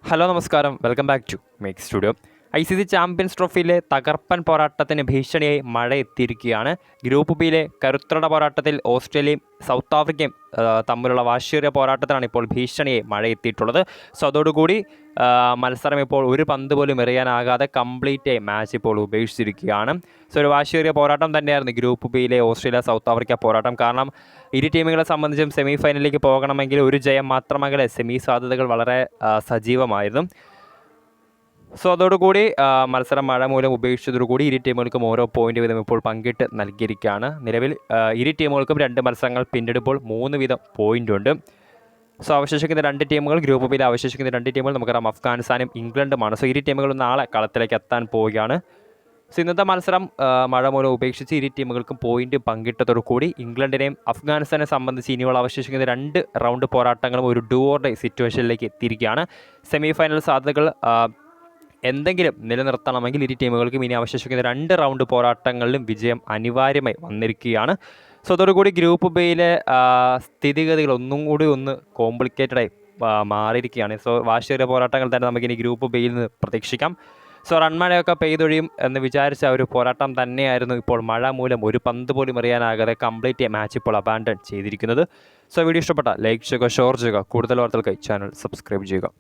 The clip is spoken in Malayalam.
ഹലോ നമസ്കാരം, welcome back to make studio. ICC champions ട്രോഫിയിലെ തകർപ്പൻ പോരാട്ടത്തിന് ഭീഷണിയായി മഴ എത്തിയിരിക്കുകയാണ്. ഗ്രൂപ്പ് ബിയിലെ കരുത്തരുടെ പോരാട്ടത്തിൽ ഓസ്ട്രേലിയയും സൗത്ത് ആഫ്രിക്കയും തമ്മിലുള്ള വാശിയേറിയ പോരാട്ടത്തിലാണ് ഇപ്പോൾ ഭീഷണിയായി മഴ എത്തിയിട്ടുള്ളത്. സോ അതോടുകൂടി മത്സരം ഇപ്പോൾ ഒരു പന്ത് പോലും എറിയാനാകാതെ കംപ്ലീറ്റ് മാച്ച് ഇപ്പോൾ ഉപേക്ഷിച്ചിരിക്കുകയാണ്. സോ ഒരു വാശിയേറിയ പോരാട്ടം തന്നെയായിരുന്നു ഗ്രൂപ്പ് ബിയിലെ ഓസ്ട്രേലിയ സൗത്ത് ആഫ്രിക്ക പോരാട്ടം. കാരണം ഇരു ടീമുകളെ സംബന്ധിച്ചും സെമി ഫൈനലിലേക്ക് പോകണമെങ്കിൽ ഒരു ജയം മാത്രമേ സെമി സാധ്യതകൾ വളരെ സജീവമായിരുന്നു. സോ അതോടുകൂടി മത്സരം മഴ മൂലം ഉപേക്ഷിച്ചതോടുകൂടി ഇരു ടീമുകൾക്കും ഓരോ പോയിന്റ് വീതം ഇപ്പോൾ പങ്കിട്ട് നൽകിയിരിക്കുകയാണ്. നിലവിൽ ഇരു ടീമുകൾക്കും 2 മത്സരങ്ങൾ പിന്നിടുമ്പോൾ 3 വീതം പോയിൻ്റുണ്ട്. സോ അവശേഷിക്കുന്ന 2 ടീമുകൾ, ഗ്രൂപ്പ് ബിയിൽ അവശേഷിക്കുന്ന 2 ടീമുകൾ നമുക്കറിയാം അഫ്ഗാനിസ്ഥാനും ഇംഗ്ലണ്ടുമാണ്. സോ ഇരു ടീമുകളും നാളെ കളത്തിലേക്ക് എത്താൻ പോവുകയാണ്. സോ ഇന്നത്തെ മത്സരം മഴ മൂലം ഉപേക്ഷിച്ച് ഇരു ടീമുകൾക്കും പോയിന്റ് പങ്കിട്ടതോടുകൂടി ഇംഗ്ലണ്ടിനെയും അഫ്ഗാനിസ്ഥാനെ സംബന്ധിച്ച് ഇനിയുള്ള അവശേഷിക്കുന്ന 2 റൗണ്ട് പോരാട്ടങ്ങളും ഒരു ഡു ഓർ ഡൈ സിറ്റുവേഷനിലേക്ക് എത്തിയിരിക്കുകയാണ്. സെമി ഫൈനൽ സാധ്യതകൾ എന്തെങ്കിലും നിലനിർത്തണമെങ്കിൽ ഇരു ടീമുകൾക്കും ഇനി അവശേഷിക്കുന്ന 2 റൗണ്ട് പോരാട്ടങ്ങളിലും വിജയം അനിവാര്യമായി വന്നിരിക്കുകയാണ്. സോ അതോടുകൂടി ഗ്രൂപ്പ് ബിയിലെ സ്ഥിതിഗതികൾ ഒന്നും കൂടി കോംപ്ലിക്കേറ്റഡായി മാറിയിരിക്കുകയാണ്. സോ വാശിയേറിയ പോരാട്ടങ്ങൾ തന്നെ നമുക്കിനി ഗ്രൂപ്പ് ബിയിൽ നിന്ന് പ്രതീക്ഷിക്കാം. സോ റൺമഴയൊക്കെ പെയ്തൊഴിയും എന്ന് വിചാരിച്ച ഒരു പോരാട്ടം തന്നെയായിരുന്നു ഇപ്പോൾ മഴ മൂലം ഒരു പന്ത് പോലും എറിയാനാകാതെ കംപ്ലീറ്റ് മാച്ച് ഇപ്പോൾ അബാൻഡൺ ചെയ്തിരിക്കുന്നത്. സോ വീഡിയോ ഇഷ്ടപ്പെട്ട ലൈക്ക് ചെയ്യുക, ഷെയർ ചെയ്യുക. കൂടുതൽ വാർത്തകൾക്കായി ചാനൽ സബ്സ്ക്രൈബ് ചെയ്യുക.